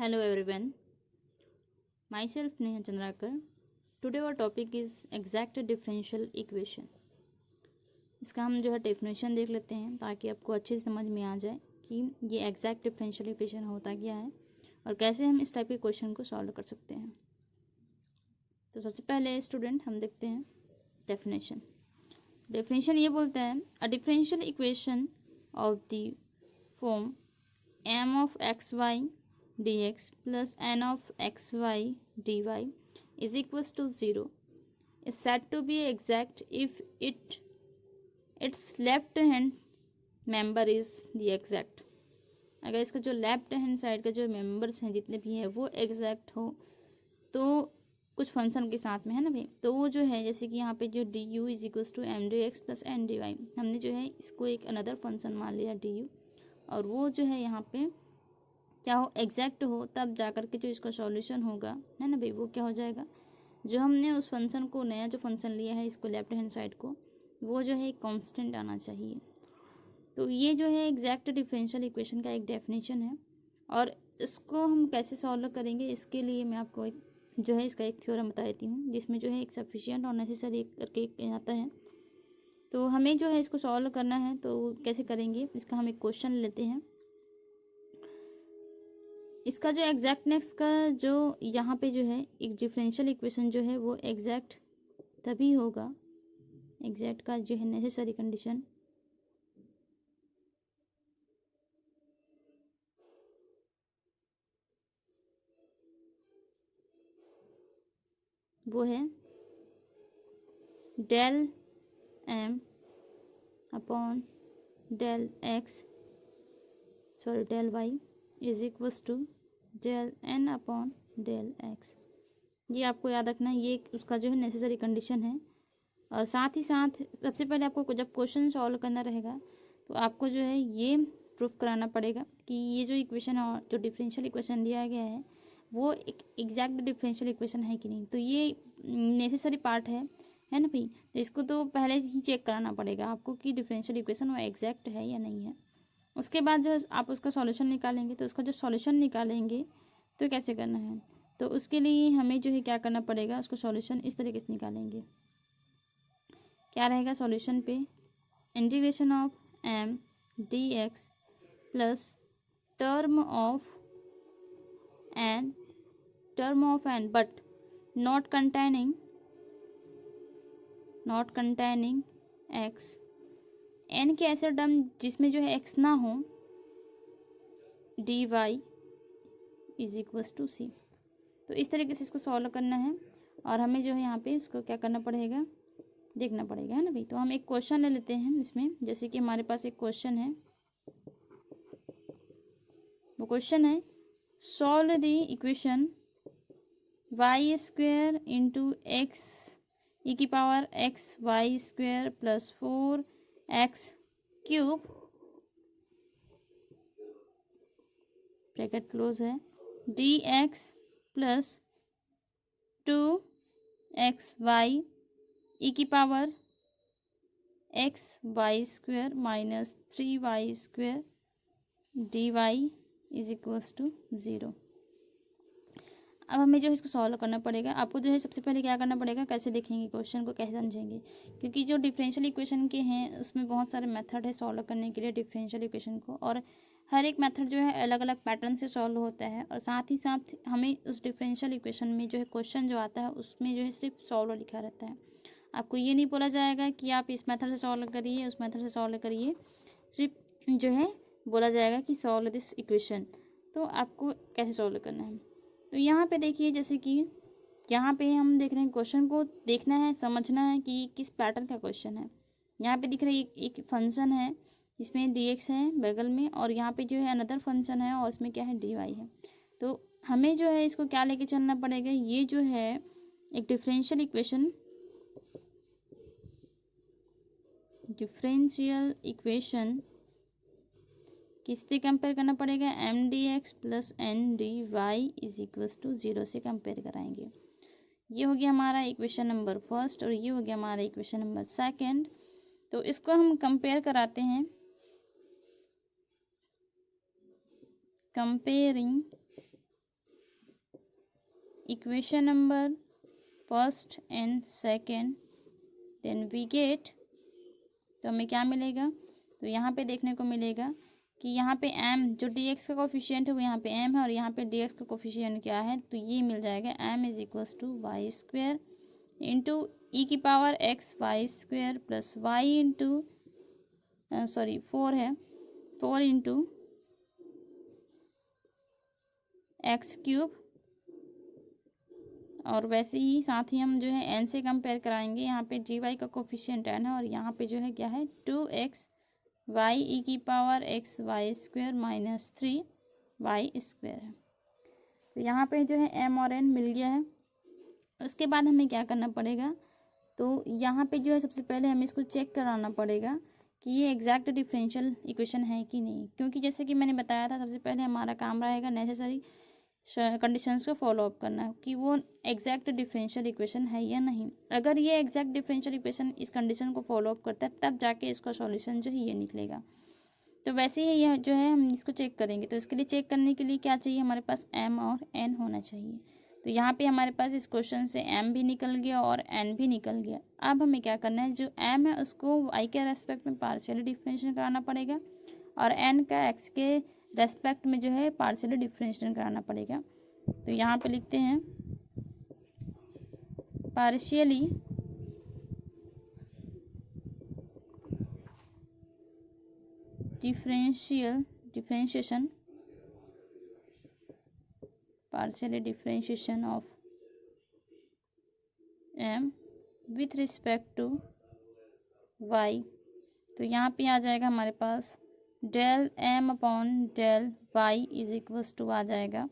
Hello everyone, myself Neha Chandrakar. Today our topic is exact differential equation. इसका हम जो है डेफिनेशन देख लेते हैं ताकि आपको अच्छे से समझ में आ जाए कि ये एग्जैक्ट डिफरेंशियल इक्वेशन होता क्या है और कैसे हम इस टाइप के क्वेश्चन को सॉल्व कर सकते हैं। तो सबसे पहले स्टूडेंट हम देखते हैं डेफिनेशन। डेफिनेशन ये बोलता है a differential equation of the form m of xy dx plus n of xy dy is equals to 0 is said to be exact if its left hand member is the exact। अगर इसका जो left hand side का जो members हैं जितने भी हैं वो एग्जैक्ट हो तो कुछ फंक्शन के साथ में है ना भाई, तो वो जो है जैसे कि यहाँ पे जो d u is equals to m D x plus n d y, हमने जो है इसको एक अनदर फंक्शन मान लिया डी यू, और वो जो है यहाँ पे क्या हो एग्जैक्ट हो तब जाकर के जो इसका सॉल्यूशन होगा है ना भाई, वो क्या हो जाएगा, जो हमने उस फंक्शन को नया जो फंक्शन लिया है इसको लेफ्ट हैंड साइड को, वो जो है एक कांस्टेंट आना चाहिए। तो ये जो है एग्जैक्ट डिफरेंशियल इक्वेशन का एक डेफिनेशन है, और इसको हम कैसे सॉल्व करेंगे इसके लिए मैं आपको एक जो है इसका एक थ्योरम बता देती हूँ जिसमें जो है एक सफिशिएंट और नेसेसरी करके एक आता है। तो हमें जो है इसको सॉल्व करना है तो कैसे करेंगे, इसका हम एक क्वेश्चन लेते हैं। इसका जो एग्जैक्टनेस का जो यहाँ पे जो है एक डिफरेंशियल इक्वेशन जो है वो एग्जैक्ट तभी होगा, एग्जैक्ट का जो है नेसेसरी कंडीशन वो है del m upon del x del Y is equals to del n upon del x. ये आपको याद रखना है, ये उसका जो है नेसेसरी कंडीशन है। और साथ ही साथ सबसे पहले आपको जब क्वेश्चन सॉल्व करना रहेगा तो आपको जो है ये प्रूफ कराना पड़ेगा कि ये जो इक्वेशन और जो डिफरेंशियल इक्वेशन दिया गया है वो एक एग्जैक्ट डिफरेंशियल इक्वेशन है कि नहीं। तो ये नेसेसरी पार्ट है ना भाई, तो इसको तो पहले ही चेक कराना पड़ेगा आपको कि डिफरेंशियल इक्वेशन वो एग्जैक्ट है या नहीं है। उसके बाद जो आप उसका सॉल्यूशन निकालेंगे, तो उसका जो सॉल्यूशन निकालेंगे तो कैसे करना है, तो उसके लिए हमें जो है क्या करना पड़ेगा, उसको सॉल्यूशन इस तरीके से निकालेंगे। क्या रहेगा सॉल्यूशन पे, integration of M D x plus term of N but not containing X, N के ऐसे टर्म जिसमें जो है एक्स ना हो, D Y is equals to C. तो इस तरीके से इसको सॉल्व करना है और हमें जो है यहाँ पे इसको क्या करना पड़ेगा, देखना पड़ेगा है ना भाई। तो हम एक क्वेश्चन ले लेते हैं इसमें, जैसे कि हमारे पास एक क्वेश्चन है, वो क्वेश्चन है solve the equation Y square into X ई की power x Y square plus 4x cube bracket close है डी एक्स प्लस 2xy ई की power x Y square minus 3y square D Y is equals to 0। अब हमें जो है इसको solve करना पड़ेगा। आपको जो है सबसे पहले क्या करना पड़ेगा, कैसे देखेंगे क्वेश्चन को, कैसे समझेंगे, क्योंकि जो डिफरेंशियल इक्वेशन के हैं उसमें बहुत सारे मेथड है सॉल्व करने के लिए डिफरेंशियल इक्वेशन को, और हर एक मेथड जो है अलग अलग पैटर्न से सॉल्व होता है। और साथ ही साथ हमें उस डिफरेंशियल इक्वेशन में जो है क्वेश्चन जो आता है उसमें जो है सिर्फ सॉल्व लिखा रहता है। आपको ये नहीं बोला जाएगा कि आप इस मेथड से सॉल्व करिए उस मेथड से सॉल्व करिए, सिर्फ जो है बोला जाएगा कि सॉल्व दिस इक्वेशन। तो आपको कैसे सॉल्व करना है, तो यहाँ पे देखिए जैसे कि यहाँ पे हम देख रहे हैं क्वेश्चन को देखना है, समझना है कि किस पैटर्न का क्वेश्चन है। यहाँ पे दिख रहा है एक फंक्शन है जिसमें dx है बगल में, और यहाँ पे जो है अनदर फंक्शन है और इसमें क्या है dy है। तो हमें जो है इसको क्या लेके चलना पड़ेगा, ये जो है एक डिफरेंशियल इक्वेशन किससे कंपेयर करना पड़ेगा, m D x plus n d Y is equals to 0 से कंपेयर कराएंगे। ये हो गया हमारा इक्वेशन नंबर फर्स्ट और ये हो गया हमारा इक्वेशन नंबर सेकंड। तो इसको हम कंपेयर कराते हैं, comparing equation number first and second, then we get, तो हमें क्या मिलेगा, तो यहाँ पे देखने को मिलेगा कि यहाँ पे m जो dx का कोफिशिएंट है वो यहाँ पे m है, और यहाँ पे dx का कोफिशिएंट क्या है, तो ये मिल जाएगा m is equals to Y square into E की power x Y square plus Y into sorry 4 है, 4 इंटू एक्स क्यूब, और वैसे ही साथ ही हम जो है n से कंपेयर कराएंगे। यहाँ पे gy का कोफिशिएंट n है, और यहाँ पे जो है क्या है 2x वाई ई की power x Y square minus 3 y square है। तो यहाँ पे जो है m और n मिल गया है। उसके बाद हमें क्या करना पड़ेगा, तो यहाँ पे जो है सबसे पहले हमें इसको चेक कराना पड़ेगा कि ये एग्जैक्ट डिफरेंशियल इक्वेशन है कि नहीं, क्योंकि जैसे कि मैंने बताया था सबसे पहले हमारा काम रहेगा नेसेसरी कंडीशंस को फॉलो अप करना कि वो एग्जैक्ट डिफरेंशियल इक्वेशन है या नहीं। अगर ये एग्जैक्ट डिफरेंशियल इक्वेशन इस कंडीशन को फॉलो अप करता है तब जाके इसका सॉल्यूशन जो है ये निकलेगा। तो वैसे ही यह जो है हम इसको चेक करेंगे, तो इसके लिए चेक करने के लिए क्या चाहिए, हमारे पास m और n होना चाहिए। तो यहाँ पे हमारे पास इस क्वेश्चन से m भी निकल गया और n भी निकल गया। अब हमें क्या करना है, जो m है उसको y के रेस्पेक्ट में पार्शियली डिफरेंशिएट कराना पड़ेगा, और n का x के रेस्पेक्ट में जो है पार्शियली डिफरेंशिएट कराना पड़ेगा। तो यहाँ पे लिखते हैं partially differentiation of m with respect to y। तो यहाँ पे आ जाएगा हमारे पास del m upon del y is equals to आ जाएगा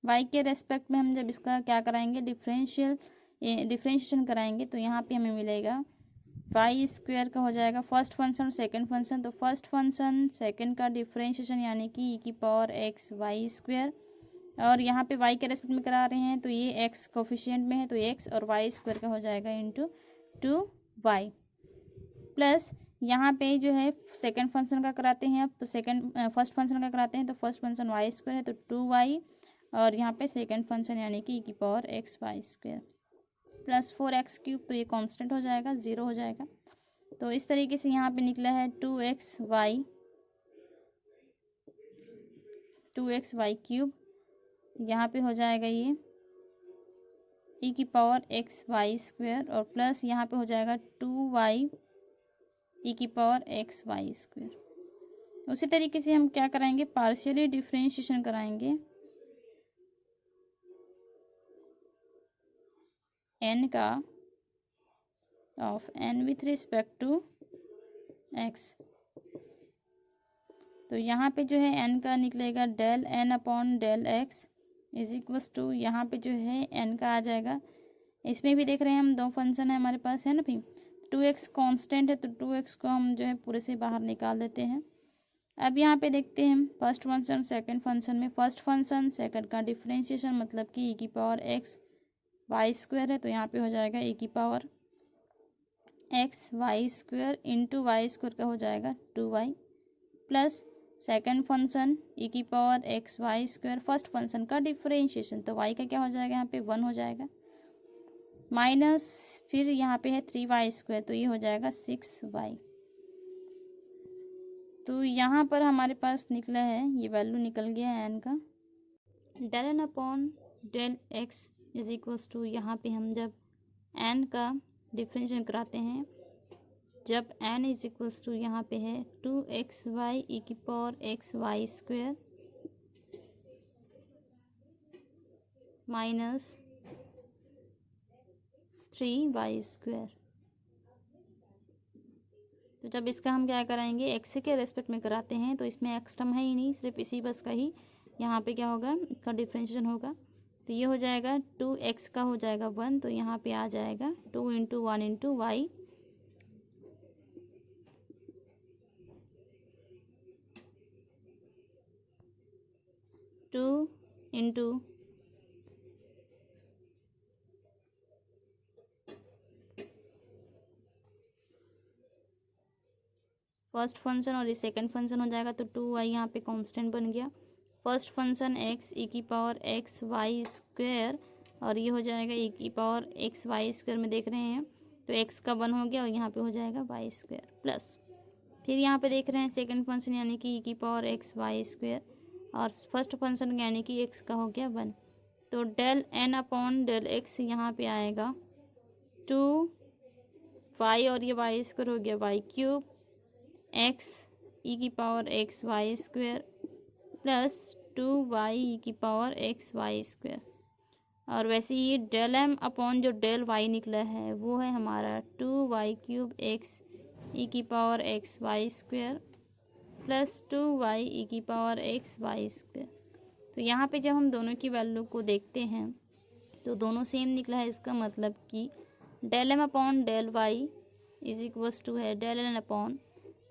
y के रेस्पेक्ट में। हम जब इसका क्या कराएंगे डिफरेंशिएशन कराएंगे, तो यहाँ पे हमें मिलेगा वाई स्क्वेयर का हो जाएगा फर्स्ट फंक्शन और सेकंड फंक्शन। तो फर्स्ट फंक्शन सेकंड का डिफरेंशिएशन यानी कि ई की पावर एक्स वाई स्क्वेयर, और यहाँ पे y के रेस्पेक्ट में करा रहे हैं तो ये x कोफिशिएंट में है तो x और वाई स्क्वायर का हो जाएगा इंटू 2y, प्लस यहाँ पे जो है सेकंड फंक्शन का कराते हैं अब, तो फर्स्ट फंक्शन का कराते हैं तो फर्स्ट फंक्शन वाई स्क्वायर है तो 2y, और यहाँ पे सेकंड फंक्शन यानी कि ई की power x Y square plus 4x cube, तो ये कांस्टेंट हो जाएगा, 0 हो जाएगा। तो इस तरीके से यहाँ पे निकला है 2x वाई क्यूब, यहाँ पे हो जाएगा ये ई की पावर एक्स वाई स्क्वायर, और प्लस यहाँ पे हो जाएगा 2y ई की पावर एक्स वाई स्क्वायर। उसी तरीके से हम क्या कराएंगे, पार्शियली डिफरेंशिएशन कराएंगे n का of n with respect to x। तो यहाँ पे जो है n का निकलेगा del n upon del x is equals to, यहाँ पे जो है n का आ जाएगा, इसमें भी देख रहे हैं हम दो फंक्शन है हमारे पास है ना भाई, 2x कांस्टेंट है तो 2x को हम जो है पूरे से बाहर निकाल देते हैं। अब यहाँ पे देखते हैं हम फर्स्ट फंक्शन सेकंड फंक्शन में, फर्स्ट फंक्शन सेकंड का डिफरेंशिएशन मतलब कि ई की पावर एक्स वाई स्क्वायर है, तो यहाँ पे हो जाएगा ई की power x Y square into y square का हो जाएगा 2y, plus second function e की power x Y square first function का डिफरेंशिएशन, तो y का क्या हो जाएगा यहाँ पे 1 हो जाएगा, माइनस फिर यहाँ पे है 3y स्क्वायर, तो ये हो जाएगा 6y। तो यहाँ पर हमारे पास निकला है, ये वैल्यू निकल गया है n का, del n upon del x is equals to, यहाँ पे हम जब n का डिफरेंशिएशन कराते हैं, जब n इज इक्वल्स टू यहाँ पे है 2xy ई की power x Y square minus 3y square. तो जब इसका हम क्या कराएंगे, x के रेस्पेक्ट में कराते हैं तो इसमें x टर्म है ही नहीं, सिर्फ इसी बस का ही यहाँ पे क्या होगा, इसका डिफरेंशिएशन होगा। तो ये हो जाएगा 2x का हो जाएगा 1, तो यहाँ पे आ जाएगा 2 into 1 into y, two into first function और ये सेकंड फंक्शन हो जाएगा, तो 2y यहाँ पे कांस्टेंट बन गया, फर्स्ट फंक्शन x ई की पावर एक्स वाई स्क्वायर, और ये हो जाएगा e की पावर एक्स वाई स्क्वायर में देख रहे हैं तो x का 1 हो गया और यहाँ पे हो जाएगा वाई स्क्वायर प्लस फिर यहाँ पे देख रहे हैं सेकंड फंक्शन यानी कि e की पावर एक्स वाई स्क्वायर और फर्स्ट फंक्शन यानी कि x का हो गया 1। तो del n upon del x यहाँ पे आएगा 2y और ये वाई स्क्वायर हो गया वाई क्यूब x e की power x Y square plus 2y e की पावर एक्स वाई स्क्वायर। और वैसे ही डेल m अपॉन जो डेल y निकला है वो है हमारा 2y क्यूब एक्स ई की power x Y square plus 2y e की पावर एक्स वाई स्क्वायर। तो यहाँ पे जब हम दोनों की वैल्यू को देखते हैं तो दोनों सेम निकला है। इसका मतलब कि del m upon del Y is equals to है del n upon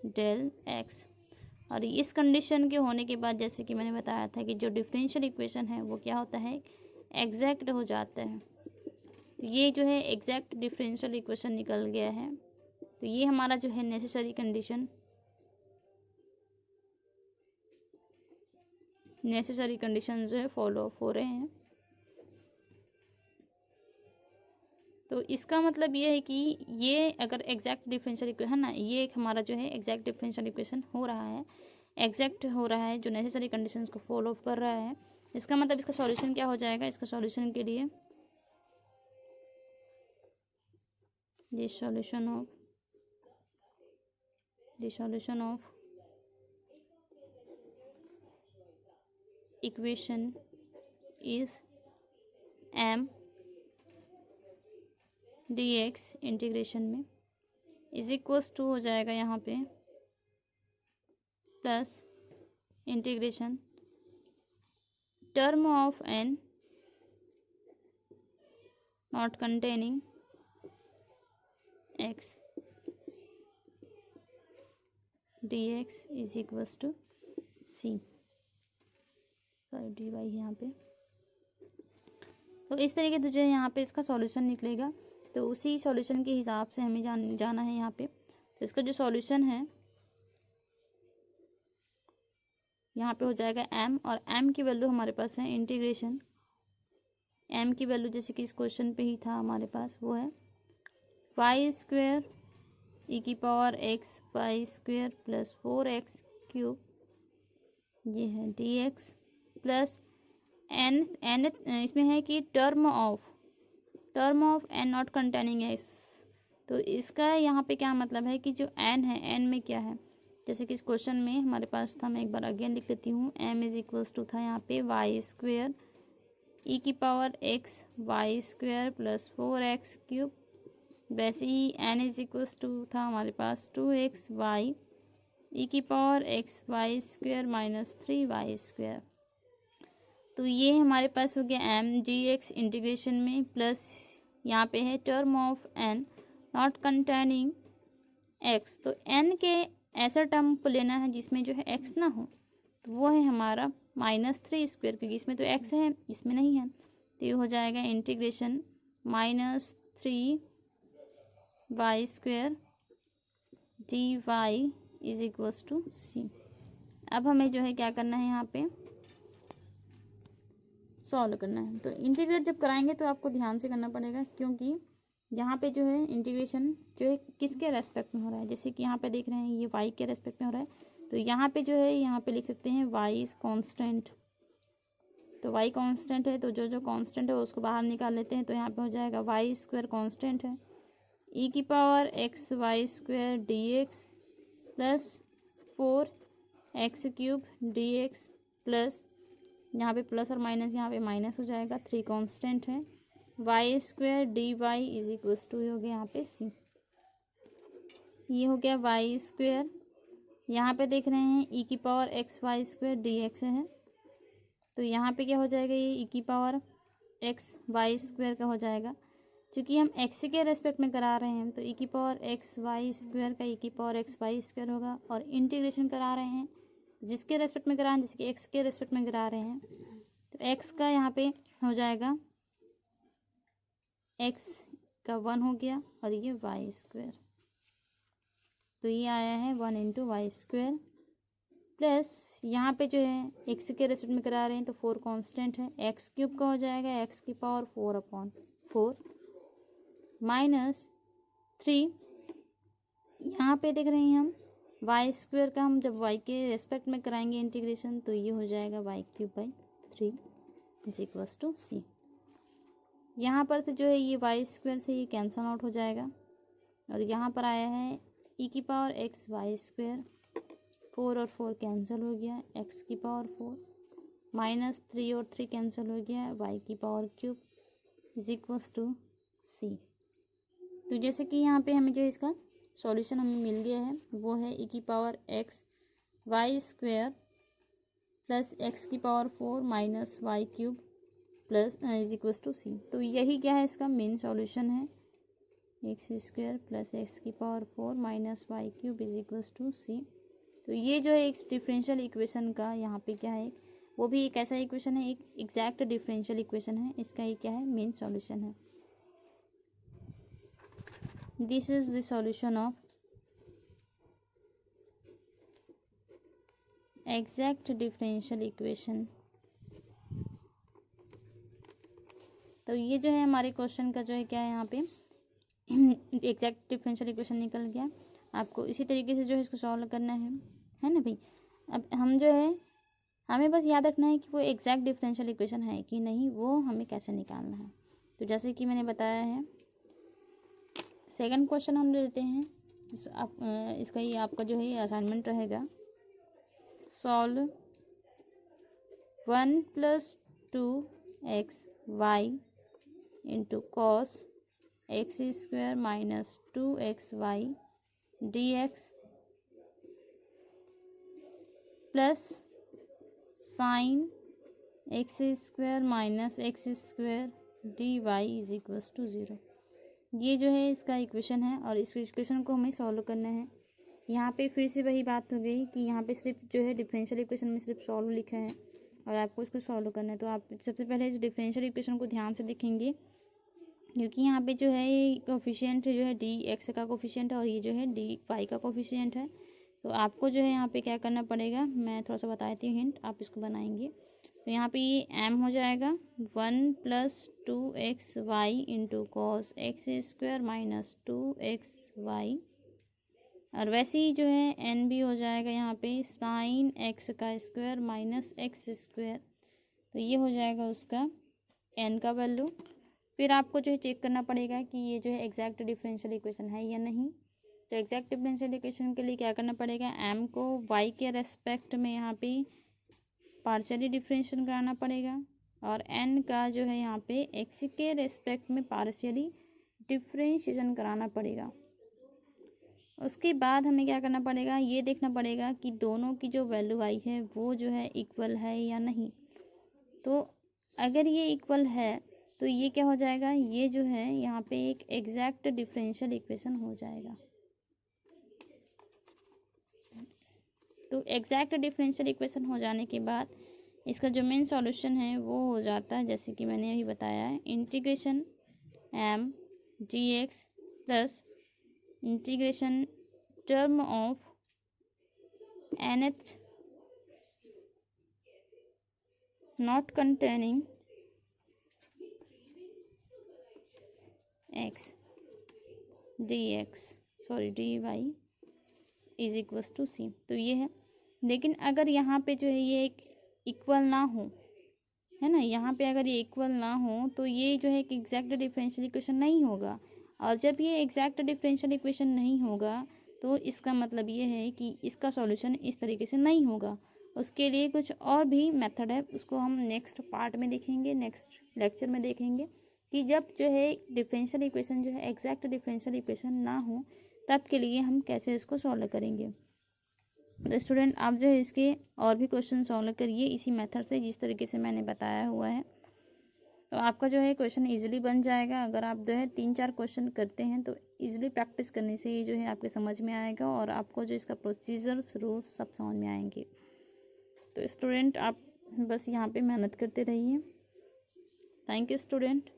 del x। और इस कंडीशन के होने के बाद जैसे कि मैंने बताया था कि जो डिफरेंशियल इक्वेशन है वो क्या होता है एग्जैक्ट हो जाता है। तो ये जो है एग्जैक्ट डिफरेंशियल इक्वेशन निकल गया है। तो ये हमारा जो है नेसेसरी कंडीशन जो है फॉलो हो रहे हैं। तो इसका मतलब ये है कि ये अगर एग्जैक्ट डिफरेंशियल इक्वेशन है ना, ये एक हमारा जो है एग्जैक्ट डिफरेंशियल इक्वेशन हो रहा है, एग्जैक्ट हो रहा है, जो नेसेसरी कंडीशंस को फॉलो कर रहा है। इसका मतलब इसका सॉल्यूशन क्या हो जाएगा, इसका सॉल्यूशन के लिए the solution of equation is m dx integration में इज इक्वल्स टू हो जाएगा यहाँ पे plus integration term of n not containing x dx is equals to c dy है यहाँ पे। तो इस तरीके से जो है यहाँ पे इसका सॉल्यूशन निकलेगा। तो उसी सॉल्यूशन के हिसाब से हमें जाना है यहाँ पे। तो इसका जो सॉल्यूशन है यहाँ पे हो जाएगा m, और m की वैल्यू हमारे पास है इंटीग्रेशन m की वैल्यू जैसे कि इस क्वेश्चन पे ही था हमारे पास, वो है वाई स्क्वायर ई की power x Y square plus 4x cube, ये है dx प्लस n इसमें है कि term of n not containing x। तो इसका यहाँ पे क्या मतलब है कि जो n है, n में क्या है, जैसे कि इस क्वेश्चन में हमारे पास था, मैं एक बार अगेन लिख लेती हूँ, m इज इक्वल्स टू था यहाँ पे वाई स्क्वायर ई की power x Y square plus 4x cube. वैसे ही n इज इक्वल्स टू था हमारे पास 2x वाई ई की power x Y square minus 3y square. तो ये हमारे पास हो गया m dx इंटीग्रेशन में, प्लस यहाँ पे है term of n not containing x। तो n के ऐसा टर्म को लेना है जिसमें जो है x ना हो, तो वो है हमारा -3 स्क्वायर, क्योंकि इसमें तो x है इसमें नहीं है। तो ये हो जाएगा integration -3y square dy is equals to c। अब हमें जो है क्या करना है, यहाँ पे सॉल्व करना है। तो इंटीग्रेट जब कराएंगे तो आपको ध्यान से करना पड़ेगा, क्योंकि यहाँ पे जो है इंटीग्रेशन जो है किसके रेस्पेक्ट में हो रहा है, जैसे कि यहाँ पे देख रहे हैं ये y के रेस्पेक्ट में हो रहा है। तो यहाँ पे जो है यहाँ पे लिख सकते हैं y इज कांस्टेंट। तो y कांस्टेंट है, तो जो जो कांस्टेंट है उसको बाहर निकाल लेते हैं। तो यहाँ पे हो जाएगा वाई स्क्वायर कांस्टेंट है ई की power x Y square d x plus 4x cube d x plus यहाँ पे प्लस और माइनस यहाँ पे माइनस हो जाएगा, 3 कांस्टेंट है y square d Y is equals to हो गया यहाँ पे c। ये हो गया वाई स्क्वायर, यहाँ पे देख रहे हैं ई की power x Y square d x है। तो यहाँ पे क्या हो जाएगा, ये ई की पावर एक्स वाई स्क्वायर का हो जाएगा। क्योंकि हम x के रेस्पेक्ट में करा रहे हैं तो ई की पावर एक्स वाई स्क्वायर का ई की पावर एक्स वाई स्क्वायर होगा, और इंटीग्रेशन करा रहे हैं जिसके रेस्पेक्ट में करा रहे हैं, जैसे कि x के रेस्पेक्ट में करा रहे हैं, तो x का यहाँ पे हो जाएगा x का 1 हो गया और ये y स्क्वायर। तो ये आया है 1 इंटू वाई स्क्वायर प्लस यहाँ पे जो है एक्स के रेस्पेक्ट में करा रहे हैं तो 4 कांस्टेंट है, एक्स क्यूब का हो जाएगा एक्स की पावर 4/4 माइनस 3, यहाँ पे देख रहे हैं हम वाई स्क्वायर का, हम जब वाई के रेस्पेक्ट में कराएंगे इंटीग्रेशन तो ये हो जाएगा y³/3 इज इक्वल्स टू सी। यहाँ पर से जो है ये वाई स्क्वायर से ये कैंसल आउट हो जाएगा और यहाँ पर आया है e⁻x y², 4 और 4 कैंसिल हो गया, x⁻4 माइनस 3 और 3 कैंसिल हो गया, y³ is equals to C. तो जैसे कि यहाँ पे हमें जो इसका सॉल्यूशन हमें मिल गया है वो है e⁻x y² plus x⁻4 minus y³ plus is equals to C. तो यही क्या है, इसका मेन सॉल्यूशन है, x² plus x⁻4 minus y³ is equals to C. तो ये जो है एक डिफरेंशियल इक्वेशन का यहाँ पे क्या है, वो भी एक ऐसा इक्वेशन है, एक एग्जैक्ट डिफरेंशियल इक्वेशन है, इसका ये क्या है, मेन सॉल्यूशन है। This is the solution of exact differential equation. तो ये जो है हमारे क्वेश्चन का जो है क्या है, यहाँ पे एग्जैक्ट डिफरेंशियल इक्वेशन निकल गया। आपको इसी तरीके से जो है इसको सॉल्व करना है ना भाई। अब हम जो है हमें बस याद रखना है कि वो एग्जैक्ट डिफरेंशियल इक्वेशन है कि नहीं, वो हमें कैसे निकालना है। तो जैसे कि मैंने बताया है, सेकंड क्वेश्चन हम लेते हैं। इसका ये आपका जो है असाइनमेंट रहेगा, solve 1 + 2xy into cos x² minus 2xy dx plus sine x² minus x² dy is equals to 0। ये जो है इसका इक्वेशन है और इस इक्वेशन को हमें सॉल्व करना है। यहाँ पे फिर से वही बात हो गई कि यहाँ पे सिर्फ जो है डिफरेंशियल इक्वेशन में सिर्फ सॉल्व लिखा है और आपको इसको सॉल्व करना है। तो आप सबसे पहले इस डिफरेंशियल इक्वेशन को ध्यान से देखेंगे, क्योंकि यहाँ पे जो है ये कोफिशिएंट जो है dx का कोफिशिएंट है और ये जो है dy का कोफिशिएंट है। तो आपको जो है यहाँ पे क्या करना पड़ेगा, मैं थोड़ा सा बता देती हूँ हिंट, आप इसको बनाएंगे। तो यहाँ पे ये m हो जाएगा 1 + 2xy into cos x² minus 2xy, और वैसे ही जो है n भी हो जाएगा यहाँ पे साइन x² माइनस x²। तो ये हो जाएगा उसका n का वैल्यू। फिर आपको जो है चेक करना पड़ेगा कि ये जो है एग्जैक्ट डिफरेंशियल इक्वेशन है या नहीं। तो एग्जैक्ट डिफरेंशियल इक्वेशन के लिए क्या करना पड़ेगा, m को y के रेस्पेक्ट में यहाँ पे पार्शियली डिफरेंशियल कराना पड़ेगा और n का जो है यहाँ पे x के रेस्पेक्ट में पार्शियली डिफरेंशिएशन कराना पड़ेगा। उसके बाद हमें क्या करना पड़ेगा, ये देखना पड़ेगा कि दोनों की जो वैल्यू आई है वो जो है इक्वल है या नहीं। तो अगर ये इक्वल है तो ये क्या हो जाएगा, ये जो है यहाँ पे एक एग्जैक्ट डिफरेंशियल इक्वेशन हो जाएगा। तो एग्जैक्ट डिफरेंशियल इक्वेशन हो जाने के बाद इसका जो मेन सॉल्यूशन है वो हो जाता है, जैसे कि मैंने अभी बताया है, integration m dx plus integration term of nth not containing x dx dy is equals to C. तो ये है, लेकिन अगर यहाँ पे जो है ये एक इक्वल ना हो, है ना, यहाँ पे अगर ये इक्वल ना हो तो ये जो है एक एग्जैक्ट डिफरेंशियल इक्वेशन नहीं होगा। और जब ये एग्जैक्ट डिफरेंशियल इक्वेशन नहीं होगा तो इसका मतलब ये है कि इसका सॉल्यूशन इस तरीके से नहीं होगा। उसके लिए कुछ और भी मेथड है, उसको हम नेक्स्ट पार्ट में देखेंगे, नेक्स्ट लेक्चर में देखेंगे कि जब जो है डिफरेंशियल इक्वेशन जो है एग्जैक्ट डिफरेंशियल इक्वेशन ना हो तब के लिए हम कैसे इसको सॉल्व करेंगे। तो स्टूडेंट आप जो है इसके और भी क्वेश्चन सॉल्व करिए इसी मेथड से जिस तरीके से मैंने बताया हुआ है, तो आपका जो है क्वेश्चन इजीली बन जाएगा। अगर आप जो है 3-4 क्वेश्चन करते हैं तो इजीली प्रैक्टिस करने से ये जो है आपके समझ में आएगा और आपको जो इसका प्रोसीजर्स रूल्स सब समझ में आएंगे। तो स्टूडेंट आप बस यहाँ पे मेहनत करते रहिए। Thank you student.